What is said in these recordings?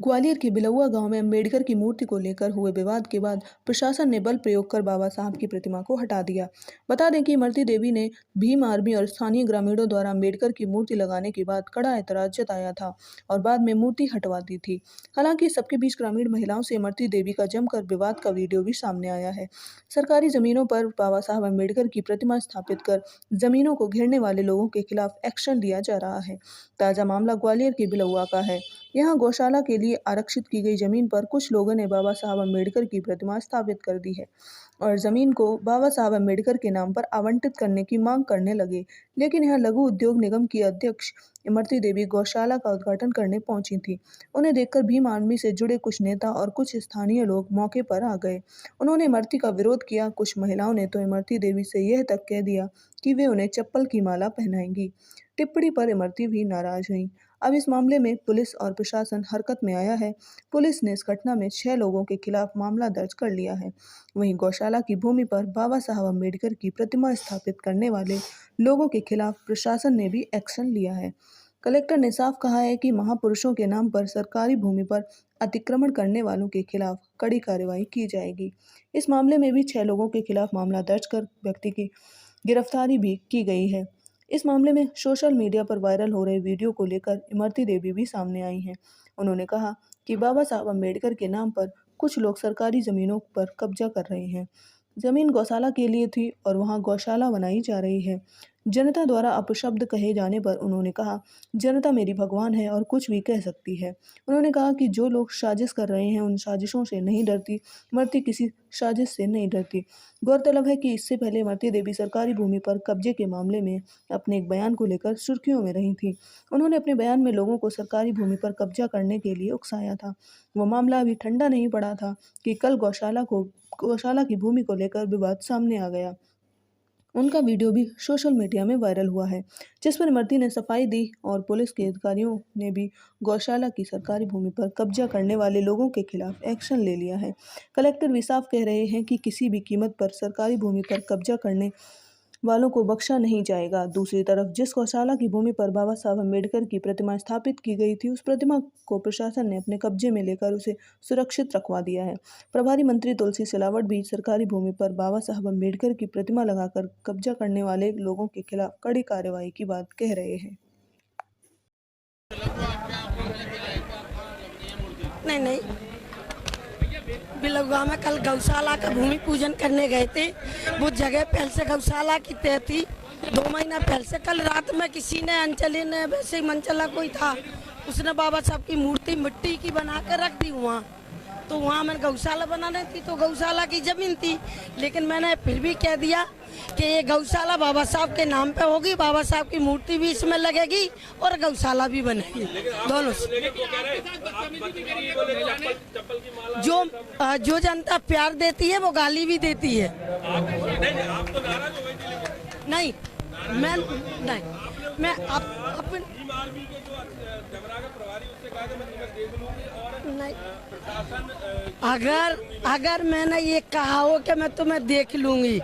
ग्वालियर के बिलौआ गांव में अम्बेडकर की मूर्ति को लेकर हुए विवाद के बाद प्रशासन ने बल प्रयोग कर बाबा साहब की प्रतिमा को हटा दिया। बता दें कि इमरती देवी ने भीम आर्मी और स्थानीय ग्रामीणों द्वारा अम्बेडकर की मूर्ति लगाने के बाद कड़ा ऐतराज जताया था और बाद में मूर्ति हटवा दी थी। हालांकि सबके बीच ग्रामीण महिलाओं से इमरती देवी का जमकर विवाद का वीडियो भी सामने आया है। सरकारी जमीनों पर बाबा साहब अम्बेडकर की प्रतिमा स्थापित कर जमीनों को घेरने वाले लोगों के खिलाफ एक्शन लिया जा रहा है। ताजा मामला ग्वालियर के बिलौआ का है। यहाँ गौशाला के लिए आरक्षित की गई जमीन पर कुछ लोगों ने बाबा साहब अम्बेडकर की प्रतिमा स्थापित कर दी है और जमीन को बाबा साहब अम्बेडकर के नाम पर आवंटित करने की मांग करने लगे। लेकिन यहाँ लघु उद्योग निगम की अध्यक्ष इमरती देवी गौशाला का उद्घाटन करने पहुंची थी। उन्हें देखकर भीम आर्मी से जुड़े कुछ नेता और कुछ स्थानीय लोग मौके पर आ गए। उन्होंने इमरती का विरोध किया। कुछ महिलाओं ने तो इमरती देवी से यह तक कह दिया कि वे उन्हें चप्पल की माला पहनाएंगी। टिप्पणी पर इमरती भी नाराज हुई। अब इस मामले में पुलिस और प्रशासन हरकत में आया है। पुलिस ने इस घटना में 6 लोगों के खिलाफ मामला दर्ज कर लिया है। वहीं गौशाला की भूमि पर बाबा साहब अम्बेडकर की प्रतिमा स्थापित करने वाले लोगों के खिलाफ प्रशासन ने भी एक्शन लिया है। कलेक्टर ने साफ कहा है कि महापुरुषों के नाम पर सरकारी भूमि पर अतिक्रमण करने वालों के खिलाफ कड़ी कार्रवाई की जाएगी। इस मामले में भी 6 लोगों के खिलाफ मामला दर्ज कर व्यक्ति की गिरफ्तारी भी की गई है। इस मामले में सोशल मीडिया पर वायरल हो रहे वीडियो को लेकर इमरती देवी भी सामने आई हैं। उन्होंने कहा कि बाबा साहब अम्बेडकर के नाम पर कुछ लोग सरकारी जमीनों पर कब्जा कर रहे हैं। जमीन गौशाला के लिए थी और वहां गौशाला बनाई जा रही है। जनता द्वारा अपशब्द कहे जाने पर उन्होंने कहा, जनता मेरी भगवान है और कुछ भी कह सकती है। उन्होंने कहा कि जो लोग साजिश कर रहे हैं उन साजिशों से नहीं डरती। इमरती किसी साजिश से नहीं डरती। गौरतलब है कि इससे पहले इमरती देवी सरकारी भूमि पर कब्जे के मामले में अपने एक बयान को लेकर सुर्खियों में रही थी। उन्होंने अपने बयान में लोगों को सरकारी भूमि पर कब्जा करने के लिए उकसाया था। वो मामला अभी ठंडा नहीं पड़ा था कि कल गौशाला की भूमि को लेकर विवाद सामने आ गया। उनका वीडियो भी सोशल मीडिया में वायरल हुआ है, जिस पर इमरती ने सफाई दी और पुलिस के अधिकारियों ने भी गौशाला की सरकारी भूमि पर कब्जा करने वाले लोगों के खिलाफ एक्शन ले लिया है। कलेक्टर भी साफ कह रहे हैं कि किसी भी कीमत पर सरकारी भूमि पर कब्जा करने वालों को बख्शा नहीं जाएगा। दूसरी तरफ जिस गौशाला की भूमि पर बाबा साहब अम्बेडकर की प्रतिमा स्थापित की गई थी, उस प्रतिमा को प्रशासन ने अपने कब्जे में लेकर उसे सुरक्षित रखवा दिया है। प्रभारी मंत्री तुलसी सिलावट भी सरकारी भूमि पर बाबा साहब अम्बेडकर की प्रतिमा लगाकर कब्जा करने वाले लोगों के खिलाफ कड़ी कार्रवाई की बात कह रहे हैं। नहीं, बिलौआ में कल गौशाला का भूमि पूजन करने गए थे। वो जगह पहले से गौशाला की तय थी। 2 महीना पहले से कल रात में किसी ने अंचली ने वैसे ही मंचला कोई था, उसने बाबा साहब की मूर्ति मिट्टी की बना कर रख दी वहाँ। तो वहाँ मैंने गौशाला बनाने थी तो गौशाला की जमीन थी, लेकिन मैंने फिर भी कह दिया कि ये गौशाला बाबा साहब के नाम पे होगी, बाबा साहब की मूर्ति भी इसमें लगेगी और गौशाला भी बनेगी दोनों से। जो जनता प्यार देती है वो गाली भी देती है। नहीं, मैं नहीं, अगर मैंने ये कहा हो कि मैं तुम्हें देख लूंगी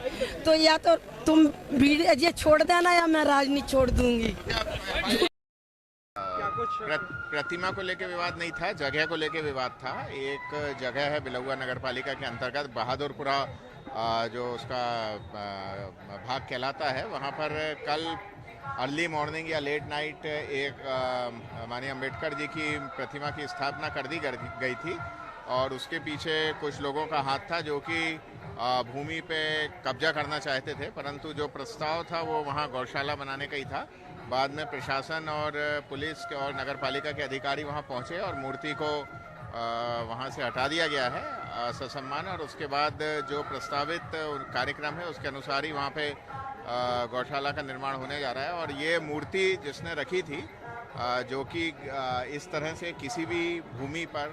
तो या तो तुम वीडियो ये छोड़ देना या मैं राजनीति छोड़ दूंगी। प्रतिमा को लेके विवाद नहीं था, जगह को लेके विवाद था। एक जगह है बिलौआ नगर पालिका के अंतर्गत बहादुरपुरा, जो उसका भाग कहलाता है, वहाँ पर कल अर्ली मॉर्निंग या लेट नाइट एक माननीय अम्बेडकर जी की प्रतिमा की स्थापना कर दी गई थी और उसके पीछे कुछ लोगों का हाथ था जो कि भूमि पे कब्जा करना चाहते थे, परंतु जो प्रस्ताव था वो वहाँ गौशाला बनाने का ही था। बाद में प्रशासन और पुलिस और नगर पालिका के अधिकारी वहाँ पहुँचे और मूर्ति को वहाँ से हटा दिया गया है ससम्मान, और उसके बाद जो प्रस्तावित कार्यक्रम है उसके अनुसार ही वहाँ पे गौशाला का निर्माण होने जा रहा है। और ये मूर्ति जिसने रखी थी, जो कि इस तरह से किसी भी भूमि पर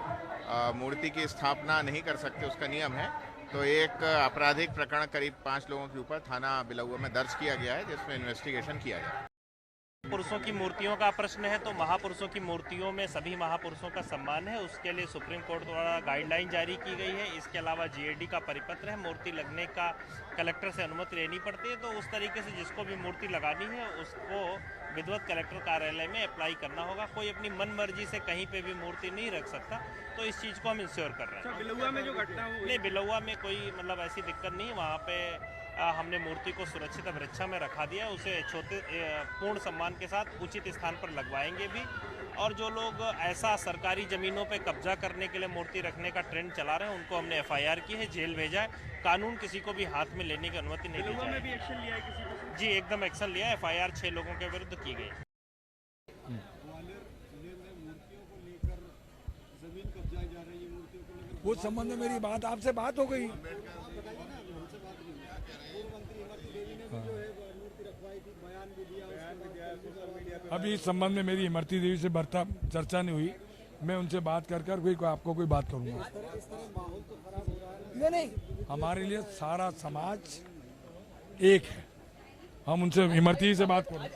मूर्ति की स्थापना नहीं कर सकते, उसका नियम है। तो एक आपराधिक प्रकरण करीब 5 लोगों के ऊपर थाना बिलौआ में दर्ज किया गया है, जिसमें इन्वेस्टिगेशन किया जाए। पुरुषों की मूर्तियों का प्रश्न है तो महापुरुषों की मूर्तियों में सभी महापुरुषों का सम्मान है। उसके लिए सुप्रीम कोर्ट द्वारा गाइडलाइन जारी की गई है। इसके अलावा जीएडी का परिपत्र है। मूर्ति लगने का कलेक्टर से अनुमति लेनी पड़ती है, तो उस तरीके से जिसको भी मूर्ति लगानी है उसको विधिवत कलेक्टर कार्यालय में अप्लाई करना होगा। कोई अपनी मन मर्जी से कहीं पे भी मूर्ति नहीं रख सकता, तो इस चीज़ को हम इंश्योर कर रहे हैं। बिलुआ में जो घटना हुई, नहीं, बिलुआ में कोई मतलब ऐसी दिक्कत नहीं है। वहाँ पे हमने मूर्ति को सुरक्षित अभिरक्षा में रखा दिया। उसे छोटे पूर्ण सम्मान के साथ उचित स्थान पर लगवाएंगे भी। और जो लोग ऐसा सरकारी ज़मीनों पे कब्जा करने के लिए मूर्ति रखने का ट्रेंड चला रहे हैं उनको हमने एफआईआर की है, जेल भेजा है। कानून किसी को भी हाथ में लेने की अनुमति नहीं दी बिलुआ में जाएगी। भी एक्शन लिया है किसी पर? जी एकदम एक्शन लिया है। एफआईआर 6 लोगों के विरुद्ध की गई। उस संबंध में मेरी बात आपसे बात हो गई। अभी इस संबंध में मेरी इमरती देवी से बढ़ता चर्चा नहीं हुई। मैं उनसे बात कर कोई आपको कोई बात करूंगा। नहीं, हमारे लिए सारा समाज एक है। हम उनसे इमरती से बात करेंगे।